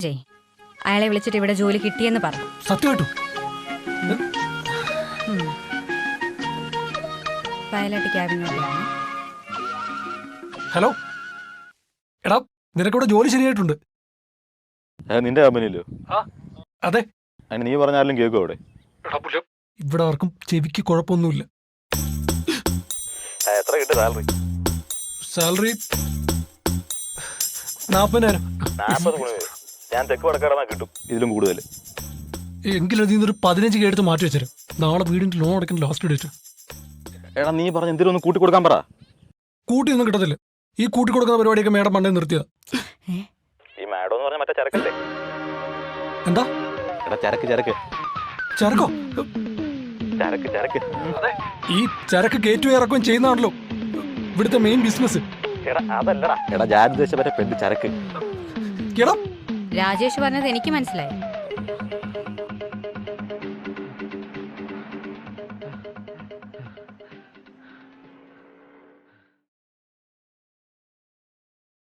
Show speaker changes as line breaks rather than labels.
ജയ് അയാളെ വിളിച്ചിട്ട് ഇവിടെ ജോലി കിട്ടിയെന്ന് പറഞ്ഞു.
സത്യമായിട്ടു?
പൈലറ്റ് ക്യാബിനുള്ളിലാണ്.
ഹലോ എടാ, നിനക്കിവിടെ ജോലി ശരിയായിട്ടുണ്ട്.
നിന്റെ കമ്പനിയിലോ?
അതെ.
അതിന് നീ പറഞ്ഞാലും കേൾക്കും അവിടെ.
ഇവിടെ ആർക്കും ചെവിക്ക് കുഴപ്പമൊന്നുമില്ല.
എത്ര കിട്ടും സാലറി?
സാലറി 40,000.
40 ഞാൻ തെക്ക് വടക്കാടാ കിട്ടും, ഇതിലും കൂടുതൽ.
എങ്കിലും അതിൽ നിന്നൊരു 15 എടുത്ത് മാറ്റി വെച്ചേരും. നാളെ വീടിന്റെ ലോൺ അടയ്ക്കുന്ന ലാസ്റ്റ് ഡേറ്റ്.
എടാ നീ പറഞ്ഞ എന്തിനും ഒന്ന് കൂട്ടി കൊടുക്കാൻ പറ.
കൂട്ടിയൊന്നും കിട്ടത്തില്ല. ഈ കൂട്ടി കൊടുക്കുന്ന പരിപാടിയൊക്കെ മേഡം മണ്ടേ നിർത്തിയതാ.
ഈ മാഡം എന്ന് പറഞ്ഞ മറ്റേ ചരക്കല്ലേ?
എന്താ?
എടാ ചരക്ക് ചരക്ക്
ചരക്കോ?
ചരക്ക് ചരക്ക്
ഈ ചരക്ക് കയറ്റുകയും ഇറക്കുകയും ചെയ്യുന്നതാണല്ലോ ഇവിടുത്തെ മെയിൻ ബിസിനസ്.
എടാ അതല്ലടാ, എടാ ഞാൻ ഉദ്ദേശിച്ച മറ്റേ പെണ്ണ് ചരക്ക്.
എടാ
രാജേഷ് പറഞ്ഞത് എനിക്ക് മനസ്സിലായി.